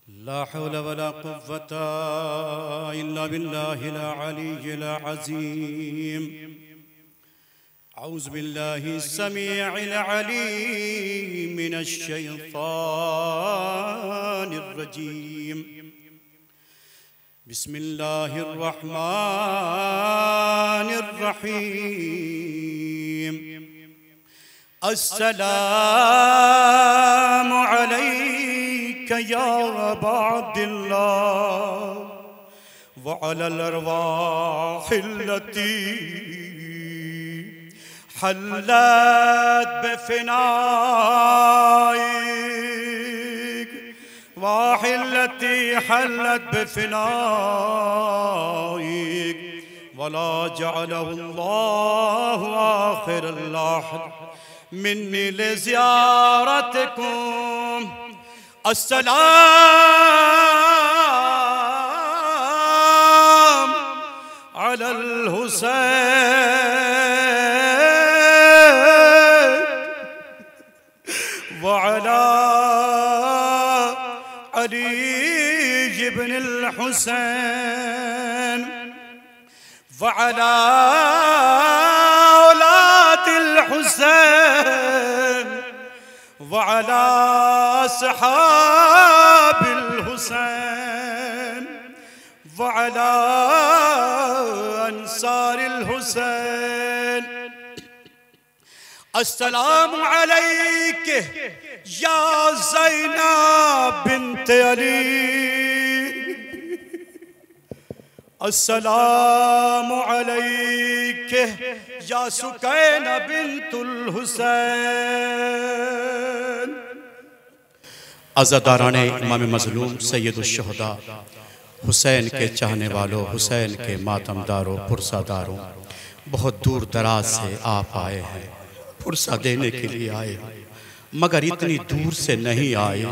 ला हौला वला कुव्वता इल्ला बिल्लाहिल अलीय्यिल अज़ीम। औज़ु बिल्लाहि समीइल अलीम मिनश शैतानिर रजीम। बिस्मिल्लाहिर रहमानिर रहीम। अस्सलामु अलैका या अबा अब्दिल्लाह व अलल अरवाहिल्लती हल्लत बिफनाइक वाहिल्लती हल्लत बिफनाइक वला जअलहुल्लाहु आखिरल लहद मिन्नी लिज़ियारतिकुम। अस्सलाम अलल हुसैन व अला अली इब्नुल हुसैन व अला औलादिल हुसैन व अला अस्हाबिल हुसैन व अला अंसारिल हुसैन। अस्सलामु अलैका या ज़ैनब बिन्त अली। अस्सलामु अलैका या सुकैना बिन्तुल हुसैन। अज़ादाराने इमाम मज़लूम सैयदुश शुहदा हुसैन के चाहने वालों, हुसैन के मातमदारों, पुरसादारों, बहुत दूर दराज से आप आए हैं, पुरसा देने के लिए आए, मगर इतनी दूर से नहीं आए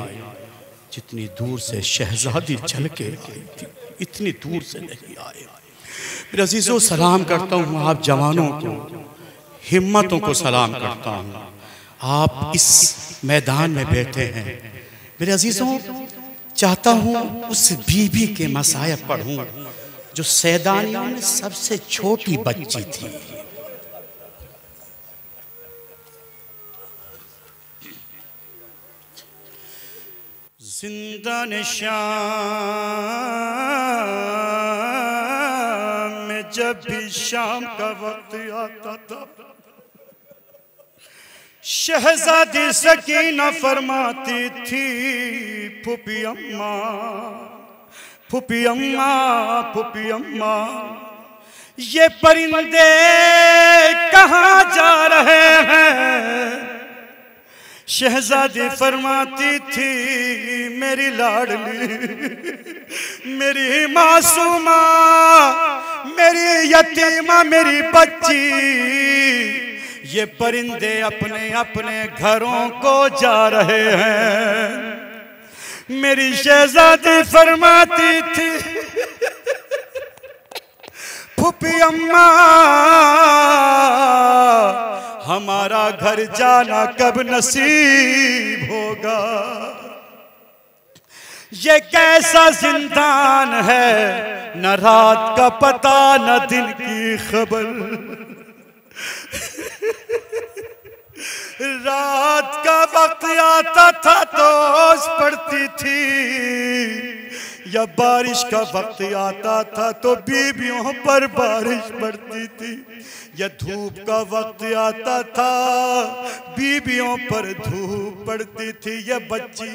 जितनी दूर से शहजादी चल के आई थी, इतनी दूर से नहीं आए। मेरे अजीज़ों, सलाम करता हूँ आप जवानों को, हिम्मतों को सलाम करता हूँ। आप इस मैदान में बैठे हैं। मेरे अजीज़ों, चाहता हूँ उस बीबी के मसायब पढ़ूँ जो सैदानियों में सबसे छोटी बच्ची थी। ज़िंदान शाम में जब भी शाम का वक्त आता था, शहजादी सकीना फरमाती थी, फूफी अम्मा, फूफी अम्मा, फूफी अम्मा, ये परिंदे कहाँ जा रहे हैं? शहजादी फरमाती थी, मेरी लाडली, मेरी मासूमा, मेरी यतीमा, मेरी बच्ची, ये परिंदे अपने अपने घरों को जा रहे हैं। मेरी शहजादी फरमाती थी, फूफी अम्मा, हमारा घर जाना कब नसीब होगा? ये कैसा जिंदान है, न रात का पता न दिन की खबर। रात का वक्त आता था तो ओस पड़ती थी, या बारिश का वक्त आता था तो बीबियों पर बारिश पड़ती थी, या धूप का वक्त आता था बीबियों पर धूप पड़ती थी। यह बच्ची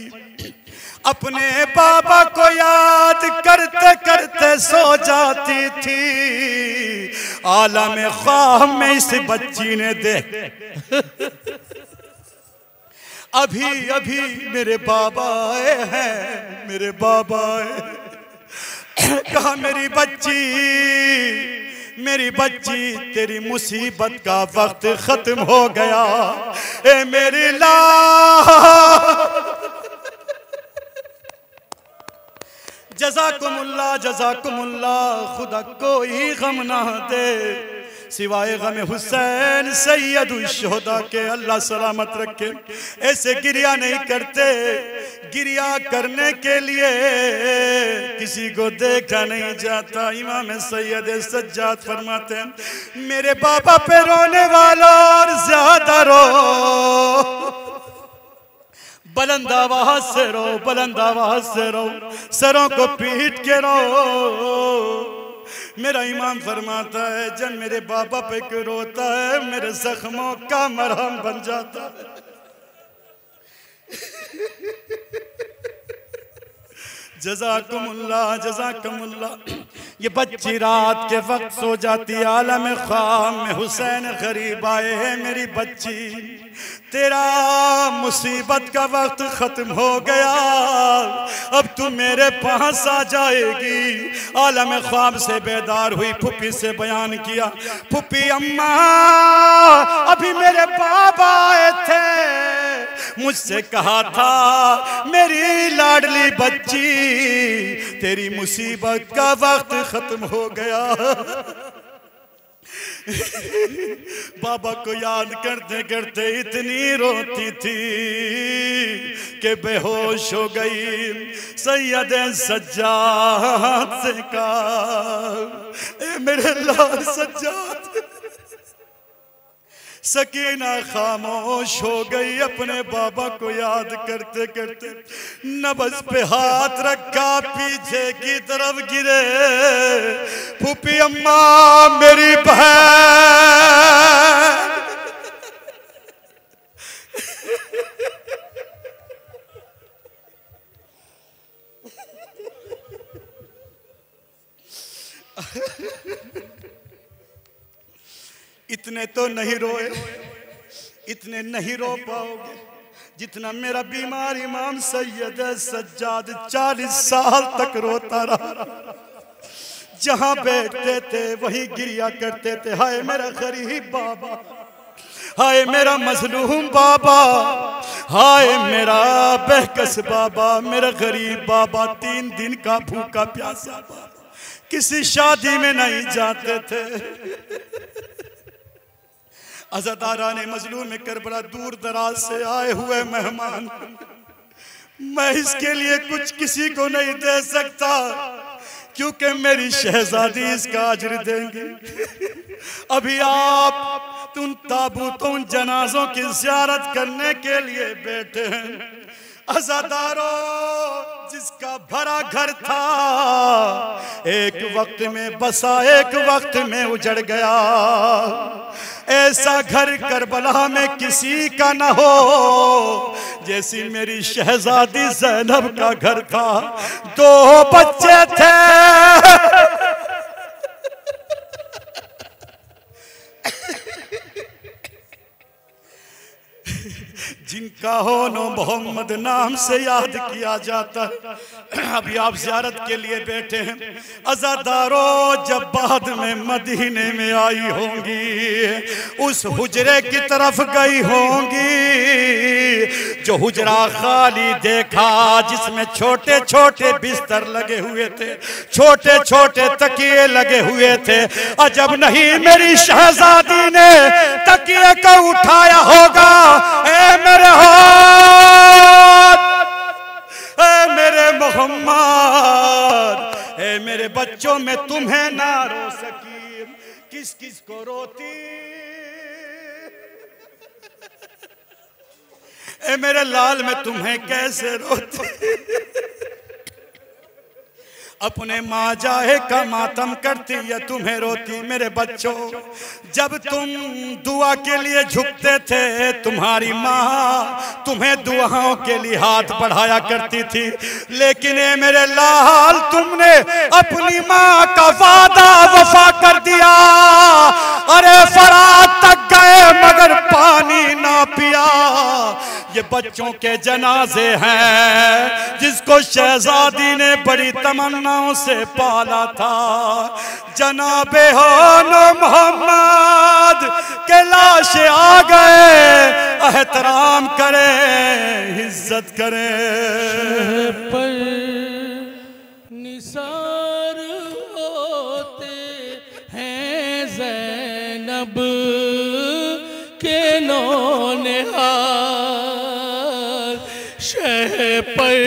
अपने बाबा को याद करते करते सो जाती थी। आलम ख्वाब में इस बच्ची ने देख अभी अभी मेरे बाबा आए हैं, मेरे बाबा आए। कहा मेरी बच्ची, मेरी बच्ची, तेरी मुसीबत का वक्त खत्म हो गया। ए मेरी ला जज़ाकुमुल्लाह, जज़ाकुमुल्लाह। खुदा कोई गम ना दे सिवाय गम हुसैन सैयदुश शुहदा के, अल्लाह सलामत रखे। ऐसे गिरिया नहीं करते गिरिया करने के लिए किसी को देखा नहीं जाता। इमाम सैयद सज्जाद फरमाते हैं, मेरे बाबा पे रोने वालों और ज्यादा रो, बुलंद आवाज से रो, बुलंद आवाज से रो, सरों को पीट के रो। मेरा इमाम फरमाता है, जब मेरे बाबा पे क्यों रोता है, मेरे जख्मों का मरहम बन जाता है। जज़ाकुमुल्लाह, जज़ाकुमुल्लाह। ये बच्ची रात के वक्त सो जाती, आलम ख्वाब में हुसैन गरीब आए हैं, मेरी बच्ची तेरा मुसीबत का वक्त खत्म हो गया, अब तू मेरे पास आ जाएगी। आलम ख्वाब से बेदार हुई, फुप्पी से बयान किया, फुप्पी अम्मा अभी मेरे बाबा आए थे, मुझसे कहा था मेरी लाडली बच्ची तेरी मुसीबत का वक्त खत्म हो गया। बाबा को याद करते करते इतनी रोती थी कि बेहोश हो गई। सैयद सज्जाद से कहा, ए मेरे लाल सज्जाद। सकीना खामोश हो गई, अपने बाबा को याद करते करते नब्ज पे हाथ रखा, पीछे की तरफ गिरे। फूफी अम्मा मेरी बहन, इतने तो नहीं रोए, इतने नहीं रो पाओगे जितना मेरा बीमार इमाम सैयद सज्जाद 40 साल तक रोता रहा। जहां बैठते थे वहीं गिरिया करते थे, हाय मेरा गरीब बाबा, हाय मेरा मजलूम बाबा, हाय मेरा बेकस बाबा, मेरा गरीब बाबा, 3 दिन का भूखा प्यासा बाबा, किसी शादी में नहीं जाते थे। अज़ादारा ने मजलूम में करबला दूर दराज से आए हुए मेहमान, मैं इसके लिए कुछ किसी को नहीं दे सकता क्योंकि मेरी शहजादी इसका अजर देंगे। अभी आप उन ताबूतों जनाजों की ज़ियारत करने के लिए बैठे हैं। अज़ादारों, जिसका भरा घर था एक वक्त में बसा, एक वक्त में उजड़ गया। ऐसा घर करबला में किसी का न हो जैसी मेरी शहजादी ज़ैनब का घर था। 2 बच्चे थे, जिनका होनो मोहम्मद नाम से याद किया जाता है। अभी आप ज़ियारत के लिए बैठे हैं। अज़ादारों, जब बाद में मदीने में आई होंगी, उस हुजरे की तरफ गई होंगी जो हुजरा खाली देखा, जिसमें छोटे छोटे बिस्तर लगे हुए थे, छोटे छोटे तकिए लगे हुए थे। अजब नहीं मेरी शहजादी ने तकिए को उठाया होगा। ए मेरे हाथ, ए मेरे मोहम्मद, ए मेरे बच्चों में तुम्हें ना रो सकी, किस किस को रोती। ए मेरे लाल में तुम्हें कैसे रोती। अपने माँ जाए का मातम करती या तुम्हें रोती। मेरे बच्चों, जब तुम दुआ के लिए झुकते थे, तुम्हारी माँ तुम्हें दुआओं के लिए हाथ बढ़ाया करती थी, लेकिन ये मेरे लाल, तुमने अपनी माँ का वादा वफा कर दिया। अरे फरात तक गए मगर पानी ना पिया। ये बच्चों के जनाजे हैं जिसको शहजादी ने बड़ी तमन्नाओं से पाला था। जनाबे होनो मोहम्मद के लाश आ गए, एहतराम करें, इज्जत करें। पर निसार होते हैं ज़ैनब के नौनिहाल, शह पर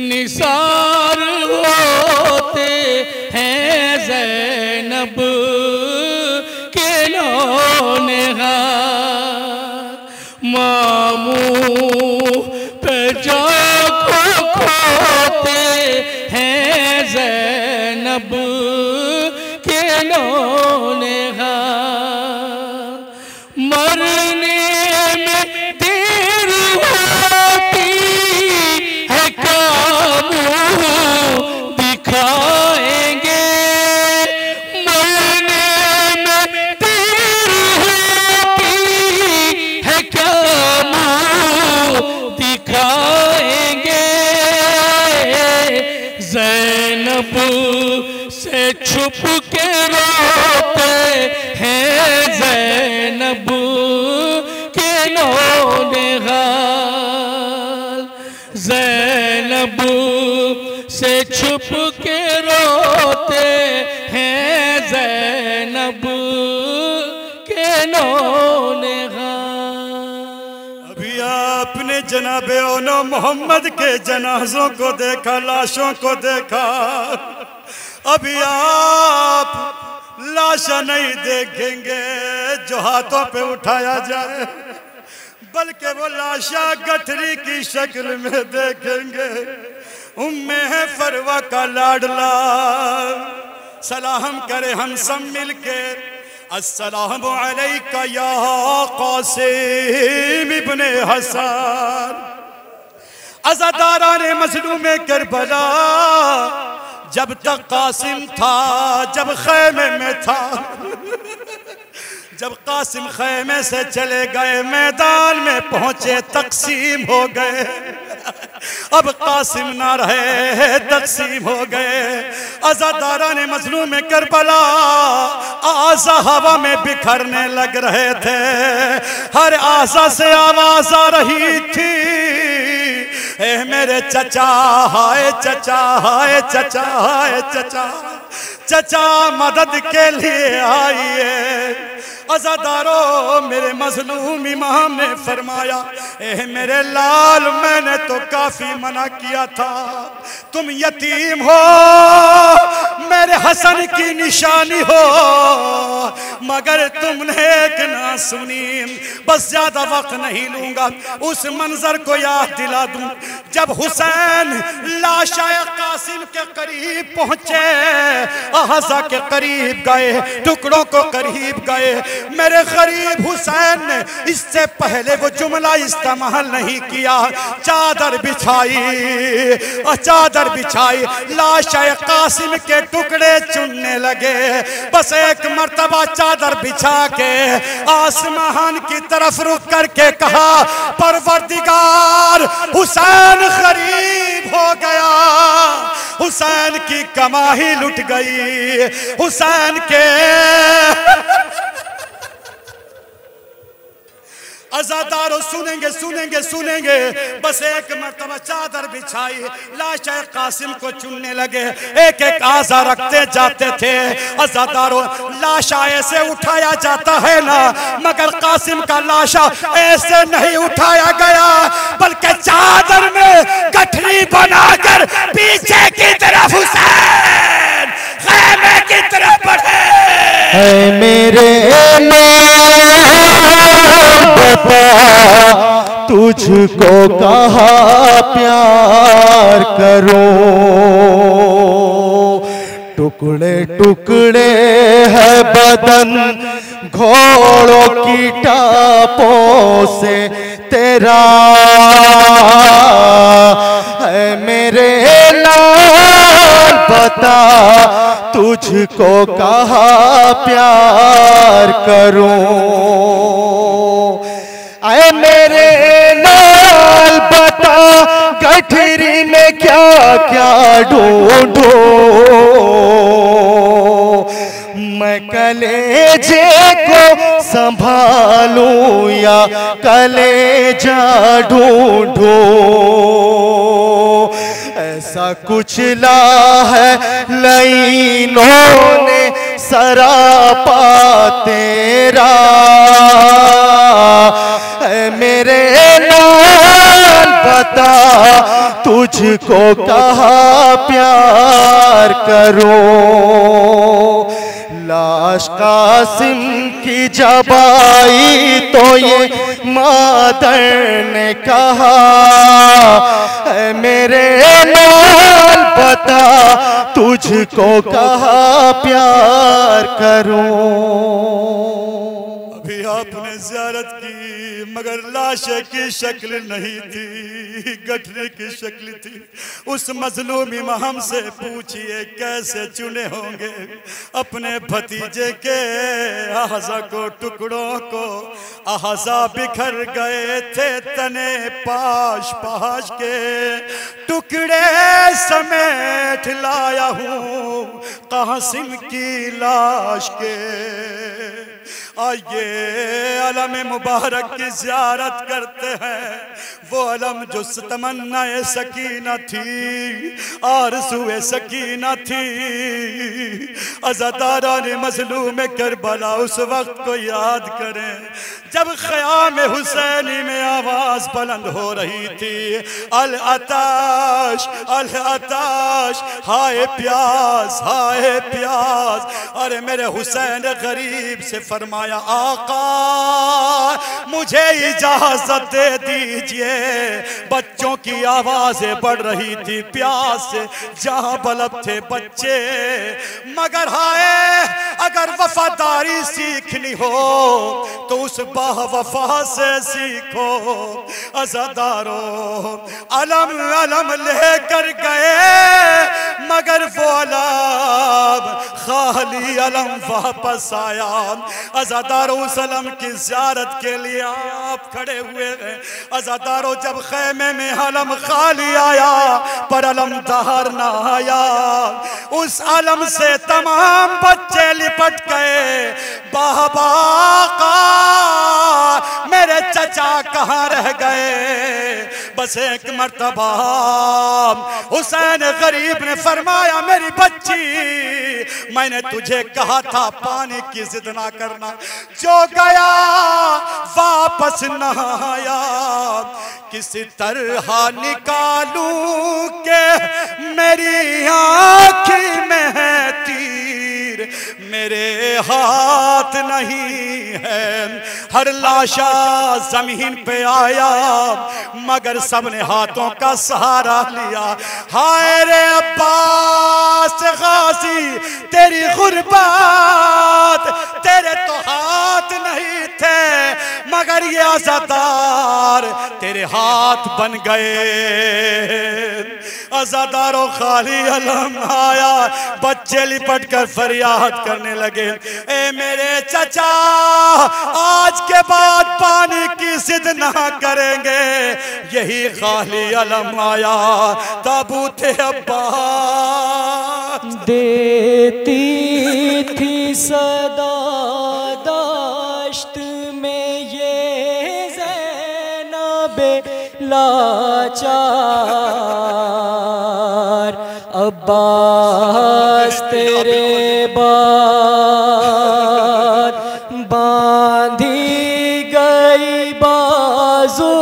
निसार होते हैं ज़ैनब के नौनिहाल। मामू पे जाको खोते हैं ज़ैनब के नौनिहाल। मरने में देर होती है काम दिखाएंगे। मरने में देर होती है काम दिखाएंगे। ज़ैनब से छुप के रोते हैं ज़ैनब के नौनिहाल। ज़ैनब से छुप के रोते हैं ज़ैनब के नौनिहाल। अभी आपने जनाबे ओनो मोहम्मद के जनाजों को देखा, लाशों को देखा। अभी आप लाशा नहीं देखेंगे जो हाथों पे उठाया जाए, बल्कि वो लाशा गठरी की शक्ल में देखेंगे। उम्मे है फरवा का लाडला सलाम करे हम सब मिलके। अस्सलामु अलैका या कासिम इब्ने हसन। अज़ादाराने मज़लूमे करबला जब तक कासिम था, जब खैमे में था, जब कासिम खैमे से चले गए मैदान में पहुंचे तकसीम हो गए। अब कासिम ना रहे तकसीम हो गए। अज़ादाराने मज़लूम करबला आज़ा हवा में बिखरने लग रहे थे। हर आज़ा से आवाज़ आ रही थी, ए मेरे चचा, हाय चचा, हाय चचा, हाय चचा, चचा मदद के लिए आइए। अज़ादारों, मेरे मज़लूम इमाम ने फरमाया, ए मेरे लाल, मैंने तो काफी मना किया था, तुम यतीम हो, मेरे हसन की निशानी हो, मगर तुमने एक ना सुनी। बस ज्यादा वक्त नहीं लूंगा, उस मंजर को याद दिला दूं जब हुसैन लाशाए कासिम के करीब पहुंचे, अहज़ा के करीब गए, टुकड़ों को करीब गए। मेरे गरीब हुसैन ने इससे पहले वो जुमला इस्तेमाल नहीं किया। चादर बिछाई और चादर बिछाई, लाशाए कासिम के टुकड़े चुनने लगे। बस एक मर्तबा चादर बिछा के आसमान की तरफ रुख करके कहा, परवरदिगार, हुसैन गरीब हो गया, हुसैन की कमाई लुट गई, हुसैन के अज़ादारों सुनेंगे सुनेंगे सुनेंगे। बस एक मर्तबा चादर बिछाई, लाशाए कासिम को चुनने लगे, एक एक आज़ा रखते जाते थे। अज़ादारों, लाशा ऐसे उठाया जाता है ना, मगर कासिम का लाशा ऐसे नहीं उठाया गया, बल्कि चादर में गठरी बनाकर पीछे की तरफ हुसैन खैमे की तरफ बढ़े। मेरे बता तुझको कहाँ प्यार करूं, टुकड़े टुकड़े है बदन घोड़ों की टापों से तेरा, है मेरे लाल बता तुझको कहाँ प्यार करूं। आए मेरे लाल बता गठरी में क्या क्या ढूंढूं, मैं कलेजे को संभालूं या कलेजा ढूंढूं। ऐसा कुचला है लाइनों ने सरापा तेरा, मेरे लाल बता तुझको कहाँ प्यार करूं। लाश कासिम की जब आई तो ये मादर ने कहा, ऐ मेरे लाल बता तुझको कहाँ प्यार करूं। अभी आपने ज़ियारत की मगर लाशे की शक्ल नहीं थी, गठरी की शक्ल थी। उस मजलूम इमाम से पूछिए कैसे चुने होंगे अपने भतीजे के आज़ा को, टुकड़ों को। आज़ा बिखर गए थे तने पाश पाश के, टुकड़े समेट लाया हूँ कासिम की लाश के। आइए अलम मुबारक की ज़ियारत करते हैं, वो अलम जो तमन्नाए सकीना थी, आरज़ूए सकीना थी। अज़ादारान मज़लूम करबला उस वक्त को याद करें जब ख़याम हुसैनी में आवाज़ बुलंद हो रही थी, अल अताश हाय प्यास हाय प्यास। अरे मेरे हुसैन गरीब से फरमाया, आका मुझे इजाजत दे दीजिए। बच्चों की आवाजें बढ़ रही थी प्यास से, जहां बलब थे बच्चे। मगर हाय अगर वफादारी सीखनी हो तो उस बावफा से सीखो। अज़ादारों अलम अलम लेकर गए मगर वो अलम खाली अलम वापस आया। अज़ादारों सलम की ज़ियारत के लिए आप खड़े हुए हैं। अज़ादारों जब खैमे में अलम खाली आया पर अलमदार ना आया, उस अलम से तमाम बच्चे लिपट गए। बाबा का मेरे चचा कहाँ रह गए। बस एक मर्तबा हुसैन गरीब ने फरमाया, मेरी बच्ची मैंने तुझे कहा था पानी की जिद ना करना, जो गया वापस न आया। किसी तरह निकालूं के मेरी आँख में है तीर, मेरे हाथ नहीं है। हर लाशा जमीन पे आया मगर सबने हाथों का सहारा लिया। हाय रे अब्बास गाजी तेरी गुर्बत, तेरे तो हाथ नहीं थे मगर ये अज़ादार तेरे हाथ बन गए। अज़ादारों खाली अलम आया, बच्चे लिपट कर फरियाद करने लगे, ए मेरे चचा आज के बाद पानी की जिद ना करेंगे। यही खाली अलम आया, ताबूत अब्बास देती थी सदा दाश्त में ये ज़ैनबे लाचार। अब्बास तेरे बाद बांधी गई बाजू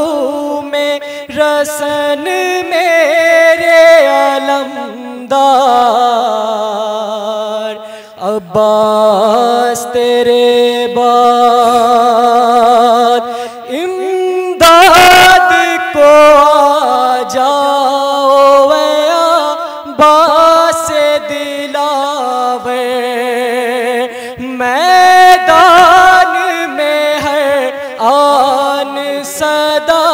में रसन मेरे अलमदार। अब्बास तेरे बाद इमदाद को आ जाओ अब्बास दिलावे। मैदान में है आन सदा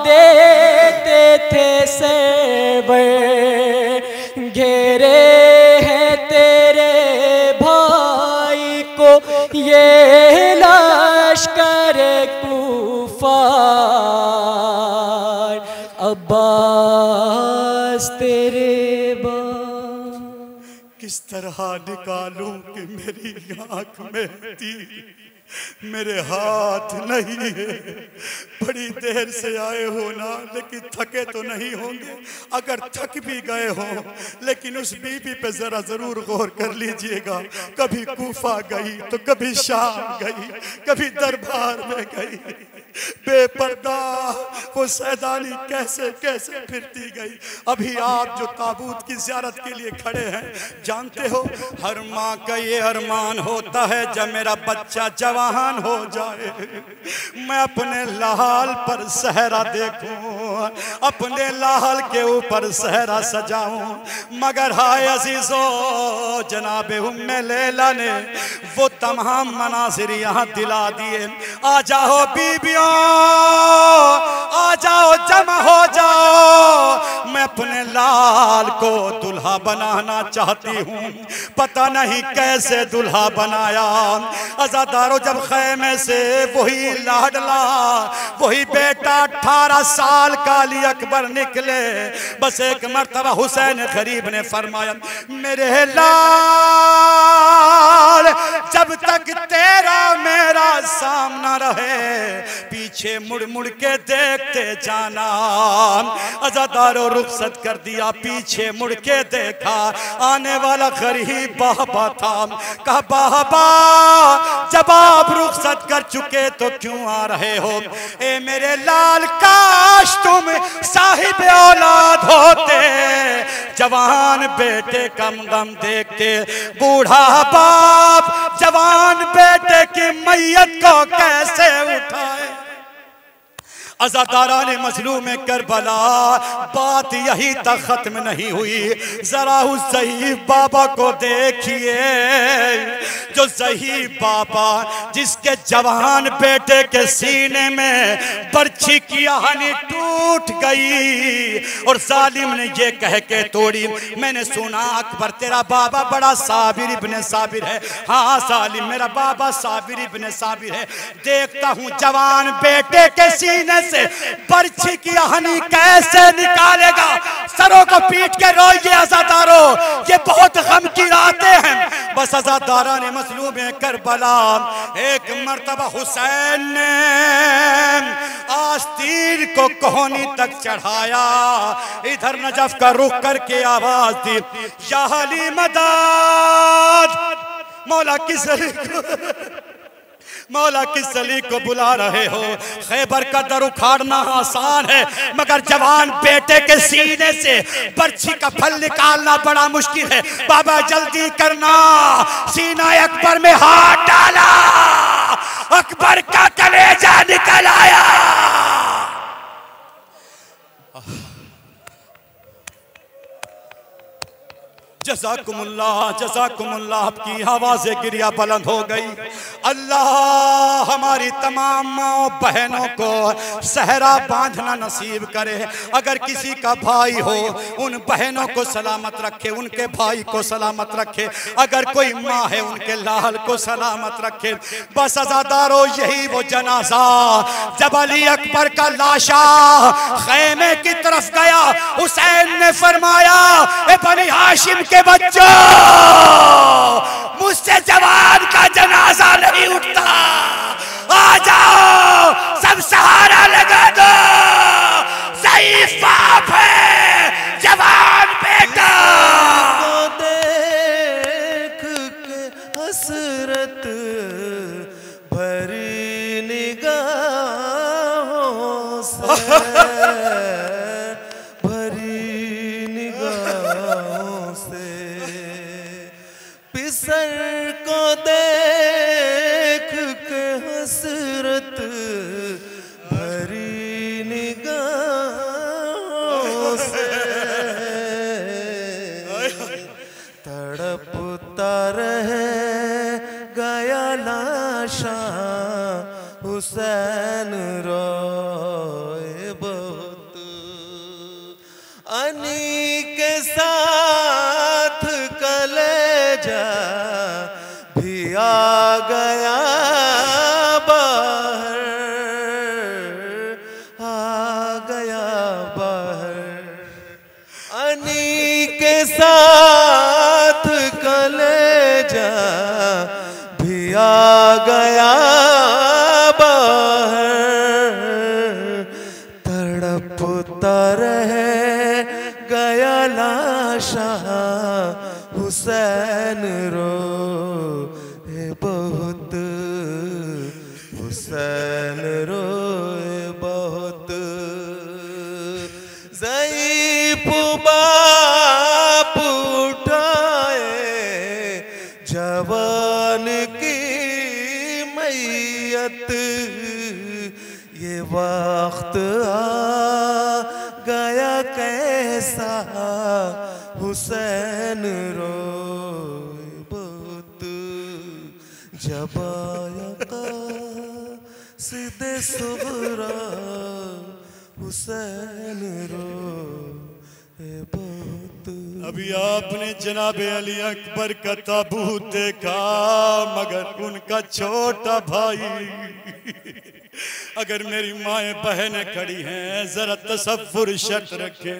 देते थे सेवे। घेरे हैं तेरे भाई को ये लश्कर कुफार। अब्बास तेरे किस तरह निकालूं कि मेरी आंख में तीर, मेरे हाथ नहीं है। बड़ी देर से आए हो ना, लेकिन थके तो नहीं होंगे। अगर थक भी गए हो लेकिन उस बीबी पे जरा जरूर गौर कर लीजिएगा। कभी कूफा गई तो कभी शाम गई, कभी दरबार में गई। बेपर्दा वो सैदानी कैसे कैसे फिरती गई। अभी आप जो ताबूत की ज़ियारत के लिए खड़े हैं, जानते हो हर माँ का ये अरमान होता है जब मेरा बच्चा जवान हो जाए, मैं अपने लाल पर सहरा देखूं, अपने लाल के ऊपर सहरा सजाऊं। मगर हाय अजीजो, जनाबे उम्मे लैला ने वो तमाम मनासिर यहाँ दिला दिए। आ जाओ बीबियों, आ जाओ, जमा हो जाओ, मैं अपने लाल को दुल्हा बनाना चाहती हूँ। पता नहीं कैसे दुल्हा बनाया। अज़ादारों, जब खैमे से वही लाडला, वही बेटा 18 साल का अली अकबर निकले, बस एक मर्तबा हुसैन गरीब ने फरमाया, मेरे लाल जब तक तेरा मेरा सामना रहे, पीछे मुड़ मुड़ के देखते जाना। अज़ादारों, रुखसत कर दिया, पीछे मुड़ के देखा, आने वाला गरीब बाबा था। कहा, बाबा जब आप रुखसत कर चुके तो क्यों आ रहे हो? ए मेरे लाल, काश तुम साहिब औलाद होते, जवान बेटे कम गम देखते। बूढ़ा बाप जवान बेटे की मैयत को कैसे उठाए? अज़ादारान मज़लूम करबला, बात यही तक ख़त्म नहीं हुई। ज़रा उस ज़हीफ़ बाबा को देखिए, जो ज़हीफ़ बाबा जिसके जवान बेटे के सीने में बर्छी की आहनी टूट गई और जालिम ने ये कह के तोड़ी, मैंने सुना अकबर तेरा बाबा बड़ा साबिर इब्ने साबिर है। हाँ सालिम, मेरा बाबा साबिर इब्ने साबिर है। देखता हूँ जवान बेटे के सीने से बर्छी की आहनी कैसे निकालेगा। सरों को पीट के रोइए अज़ादारों, ये बहुत गम की रातें हैं। बस अज़ादारा ने मज़लूम करबला, एक मर्तबा हुसैन ने आस्तीन को कोहनी तक चढ़ाया, इधर नजफ का रुख करके आवाज दी, या अली मदद। मौला किस मौला किस अली को बुला रहे हो? खैबर का दर उखाड़ना आसान है, मगर जवान बेटे के सीने से बर्छी का फल निकालना बड़ा मुश्किल है। बाबा जल्दी करना। सीना अकबर में हाथ डाला, अकबर का कलेजा निकल आया। जज़ाकुमुल्लाह, जज़ाकुमुल्लाह। आपकी आवाज़ें गिरिया बुलंद हो गई। अल्लाह हमारी तमाम माँ बहनों को सहरा बांधना नसीब करे। अगर किसी का भाई हो, उन बहनों को सलामत रखे, उनके भाई को सलामत रखे। अगर कोई माँ है, उनके लाल को सलामत रखे। बस अज़ादारों, यही वो जनाजा जब अली अकबर का लाशा खैमे की तरफ गया, हुसैन ने फरमाया, ए बनी हाशिम के बच्चों, मुझसे जवान का जनाजा नहीं उठता, आ जाओ, सब सहारा लगा दो। ज़ईफ़ बाप है, जवान बेटा। देख के हसरत भरी निगाहों से, पिसर को देख के हसरत भरी निगाहों से, तड़पता रह गया लाशा हुसैन रोए बहुत। अनी के साथ कलेजा भी आ गया बाहर, आ गया बाहर। अनी के साथ कलेजा भी आ गया बाहर, तड़पता रह गया लाशा हुसैन रोए बहुत, हुसैन रोए तबीयत ये वक्त आ गया कैसा हुसैन रोए बहुत जब आया क़ासिद सुग़रा हुसैन रोए बहुत। अभी आपने जनाबे अली अकबर का ताबूत देखा, मगर उनका छोटा भाई अगर मेरी माएँ बहनें खड़ी हैं, जरा तसव्वुर शक रखें,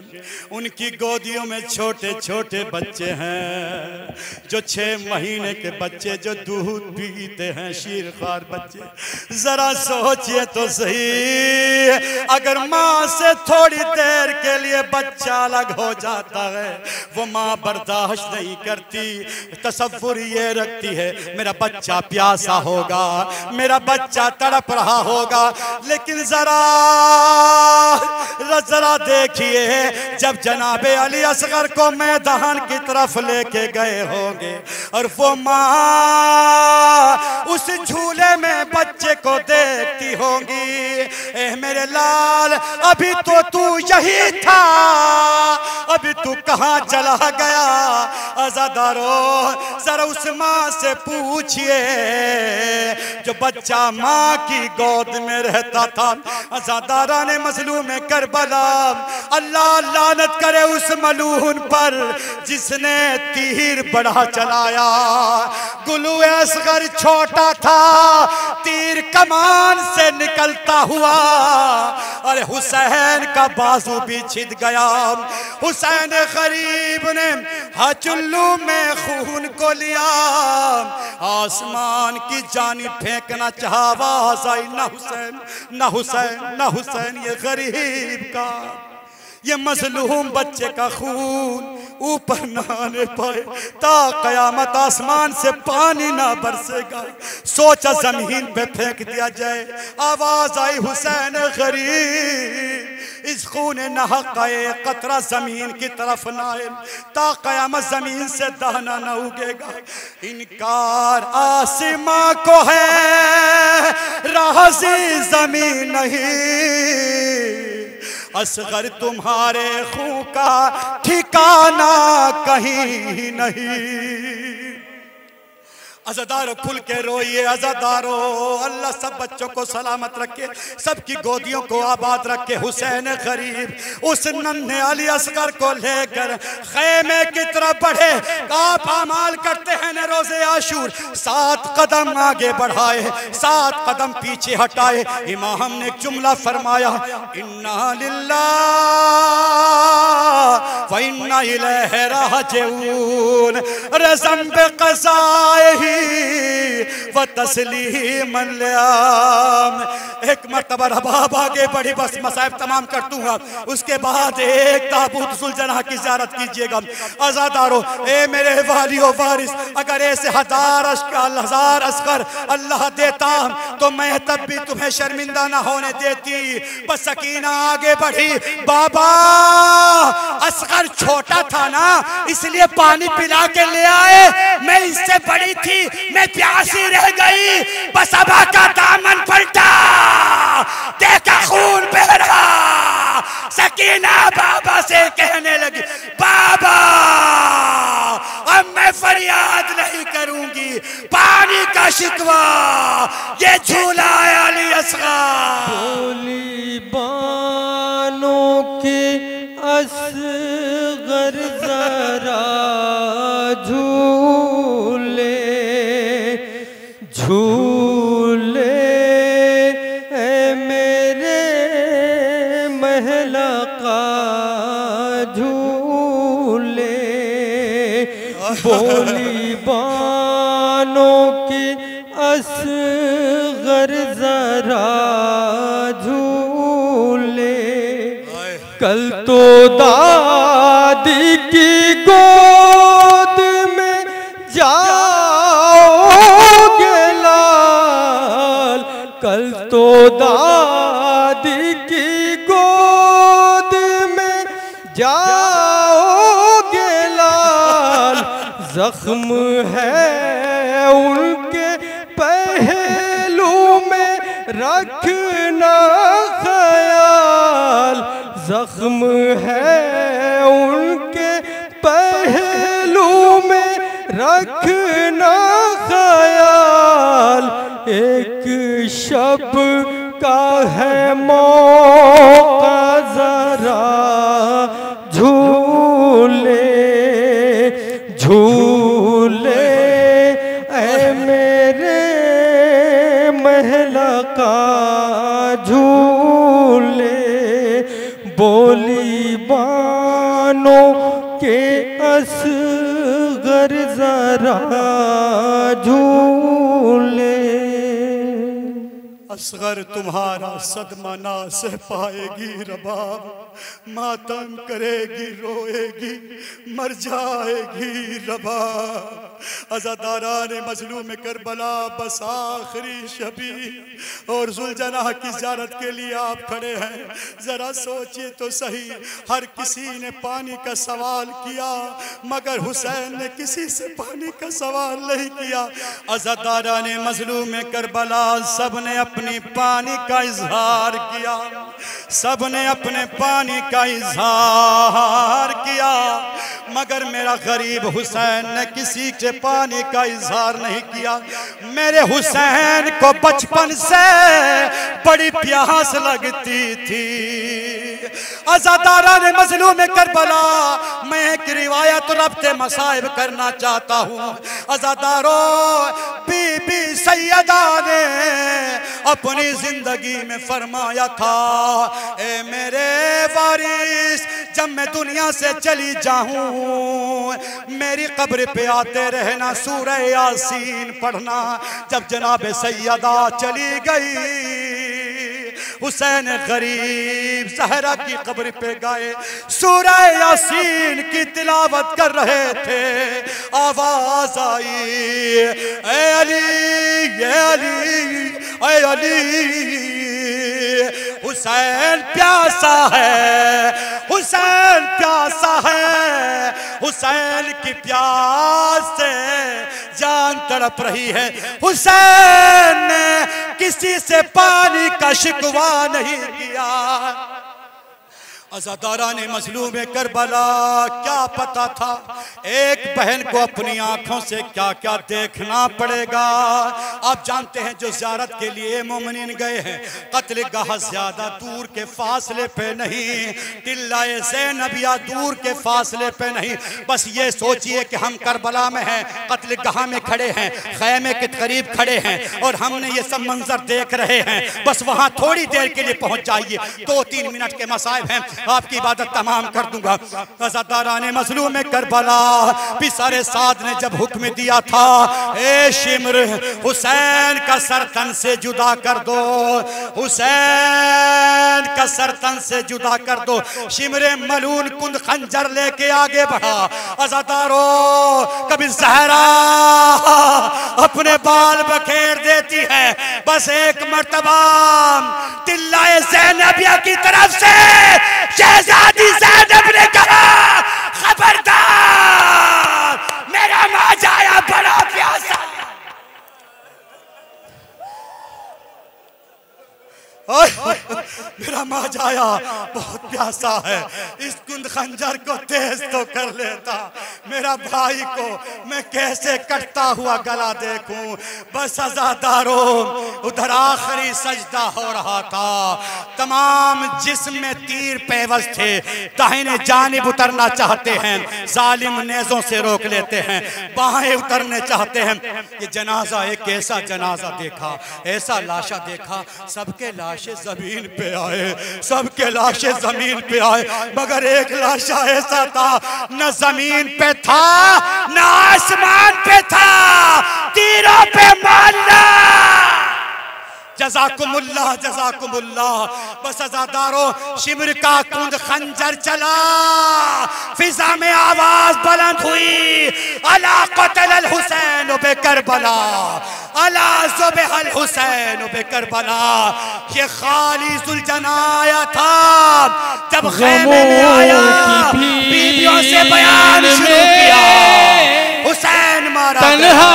उनकी गोदियों में छोटे छोटे बच्चे हैं, जो 6 महीने के बच्चे जो दूध पीते हैं, शीरखार बच्चे। जरा सोचिए तो सही, अगर माँ से थोड़ी देर के लिए बच्चा अलग हो जाता है, वो माँ बर्दाश्त नहीं करती, तसव्वुर ये रखती है मेरा बच्चा प्यासा होगा, मेरा बच्चा तड़प रहा होगा। लेकिन जरा देखिए, जब जनाबे अली असगर को मैदान की तरफ लेके गए होंगे और वो माँ उस झूले में बच्चे को देखती होंगी, ए मेरे लाल अभी तो तू यही था, अभी तू कहाँ चला गया? अज़ादारों जरा उस माँ से पूछिए जो बच्चा माँ की गोद में रहता था। अज़ादारा ने मज़लूम करबला, अल्लाह लानत करे उस मलून पर जिसने तीर बड़ा चलाया। गुलू असगर छोटा था, तीर कमान से निकलता हुआ अरे हुसैन का बाजू भी छिद गया। हुसैन गरीब ने हचुल्लू में खून को लिया, आसमान की जानिब फेंकना चाहा, आवाज आई ना हुसैन, ना हुसैन, ना हुसैन। ये गरीब का, ये मजलूम बच्चे का खून ऊपर ना आने पाए, ता कयामत आसमान से पानी ना बरसेगा। सोचा जमीन पे फेंक दिया जाए। आवाज आई हुसैन गरीब, इस खून नहक का एक कतरा जमीन की तरफ ना आए, ता कयामत जमीन से दाना न उगेगा। इनकार आसमां को है, राज़ी जमीन नहीं। असगर तुम्हारे खून का ठिकाना कहीं नहीं। अज़ादारो खुल के रोइए, अज़ादारो अल्लाह सब बच्चों को सलामत रखे, सबकी गोदियों को आबाद रखे। हुसैन गरीब उस नन्हे अली असगर को लेकर खैमे की तरफ बढ़े। आप अमाल करते हैं न रोज़े आशूर, 7 कदम आगे बढ़ाए, 7 कदम पीछे हटाए। इमाम ने एक जुमला फरमाया, इन्ना लिल्लाह व इन्ना इलैहि राजिऊन। रज़म बे क़ज़ाए व तस्लीमन लियाम। एक मर्तबा रबाब आगे बढ़ी, बस मसाइब तमाम कर दूंगा, उसके बाद एक ताबूत सुलझना की ज़ियारत कीजिएगा। अज़ादारो ए मेरे वालियो वारिस, अगर ऐसे हजार अस्कर अल्लाह देता तो मैं तब भी तुम्हें शर्मिंदा ना होने देती। बस सकीना आगे बढ़ी, बाबा असगर छोटा था ना, इसलिए पानी पिला के ले आए, मैं इससे बड़ी थी, मैं प्यासी रह गई। बस अबा का दामन पलटा, देखा खून बह रहा। सकीना बाबा से कहने लगी, बाबा अब मैं फरियाद नहीं करूंगी, पानी का शिकवा ये झूला है अली असगर। बोली बानों के असगर जरा झूले झूले मेरे महला का झूले। बोली बानों के असगर जरा झूले, कल तो दादी की गोद में जाओगे लाल, कल तो दादी की गोद में जाओगे लाल। जख्म है उनके पहलू में रखना ख्याल, जख्म है उनके पहलू में रखना ख्याल। एक शब का है मौका, जरा झूले झूले ऐ मेरे महला का झूले। बोली बानो के असगर जरा झूले। असगर तुम्हारा सदमा ना सह पाएगी रबाब, मातम करेगी रोएगी मर जाएगी रबाब। अज़ादारान मज़लूम करबला बस आखिरी शबी और जुलजनाह की ज़ियारत के लिए आप खड़े हैं। ज़रा सोचिए तो सही, हर किसी ने पानी का सवाल किया मगर हुसैन ने किसी से पानी का सवाल नहीं किया। अज़ादारान मज़लूम करबला सब ने अपनी पानी का इजहार किया, सब ने अपने पानी का इजहार किया मगर मेरा गरीब हुसैन ने किसी से पानी का इजहार नहीं किया। मेरे हुसैन को बचपन से बड़ी प्यास लगती थी। अज़ादारान मज़लूम करबला, मैं एक रिवायत रब्ते मसाइब करना चाहता हूँ। अज़ादारों, बीबी सैयदा ने अपनी जिंदगी में फरमाया था, ए मेरे वारिस, जब मैं दुनिया से चली जाऊं मेरी कब्र पे आते रहना, सूरह यासीन पढ़ना। जब जनाब सैयदा चली गई, हुसैन गरीब ज़हरा की कब्र पे गए, सूरह यासीन की तिलावत कर रहे थे। आवाज आई, ए अली, ए अली, ए अली, हुसैन प्यासा है, हुसैन प्यासा है। हुसैन की प्यास से जान तड़प रही है। हुसैन ने किसी से पानी का शिकवा नहीं किया। अज़ादारान मज़लूम करबला, क्या पता था एक बहन को अपनी आंखों से क्या क्या देखना पड़ेगा। आप जानते हैं जो ज़ियारत के लिए मोमिनीन गए हैं, कत्ल गाह ज़्यादा दूर के फासले पे नहीं, टिल्लाए ज़ैनबिया दूर के फासले पे नहीं। बस ये सोचिए कि हम करबला में हैं, कत्ल गाह में खड़े हैं, खैमे के करीब खड़े हैं और हमने ये सब मंजर देख रहे हैं। बस वहाँ थोड़ी देर के लिए पहुँच जाइए, 2-3 मिनट के मसाइब हैं, आपकी इबादत तमाम कर दूंगा। अज़ादारान मज़लूम करबला, पिसारे साद ने जब हुक्म दिया था, ए शिम्र, हुसैन का सर तन से जुदा कर दो, हुसैन का सर तन से जुदा कर दो। शिम्र मलून कुंद खंजर लेके आगे बढ़ा। अज़ादारों, कभी ज़हरा अपने बाल बखेर देती है, बस एक मर्तबा तिल्लाए ज़ैनबिया की तरफ से शहज़ादी ज़ैनब ने कहा, खबरदार, मेरा माजाया बड़ा प्यासा। मेरा माजाया बहुत प्यासा है, इस कुंद खंजर को तेज तो कर लेता, मेरा भाई को मैं कैसे कटता हुआ गला देखूं। बस अज़ादारों, उधर आखिरी सजदा हो रहा था, तमाम जिस्म में तीर पेवज थे, दाहिने जानिब उतरना चाहते हैं, जालिम नेज़ों से रोक लेते हैं, बाएं उतरने चाहते हैं। ये जनाजा, एक ऐसा जनाजा देखा, ऐसा लाशा देखा, सबके लाशें जमीन पे आए, सबके लाशें जमीन पे आए, मगर एक लाशा ऐसा था, न जमीन पे था न आसमान पे था, तीरों पे मारना। जज़ाकुमुल्लाह, जज़ाकुमुल्लाह। बस अज़ादारों, शिम्र का कुंद खंजर चला, फिजा में आवाज बुलंद हुई, अला क़तल हुसैन बे करबला, अला ज़ुबिहल हुसैन बे करबला। ये खाली जुलजना आया था, जब ख़ैमे में आया, बीवियों से बयान शुरू किया, हुसैन मारा गया,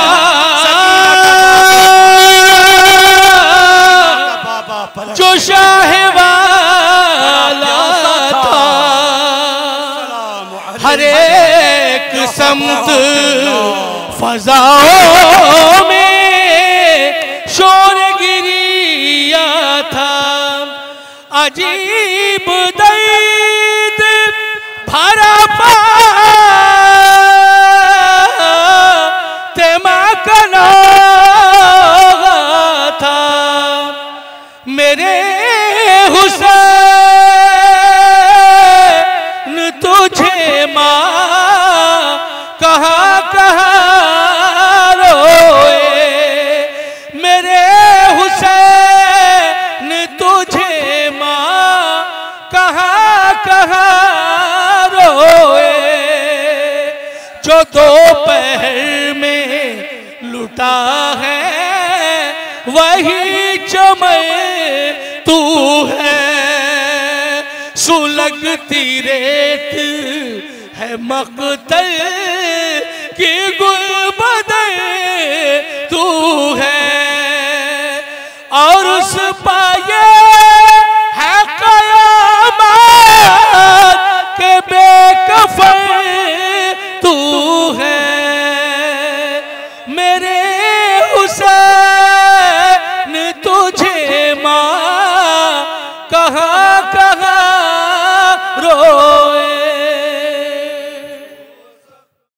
एक समत फजाओं में शोर गिरिया था, अजीब दर्द भरा फातिमा का नाम था। मेरे हुसैन तुझे माँ कहाँ कहाँ रोए, मेरे हुसैन तुझे माँ कहाँ कहाँ रोए। जो दोपहर में लुटा है वही चमन तू है, सुलगती रेत है मक़तल की गुलबदन तू है, और उस पा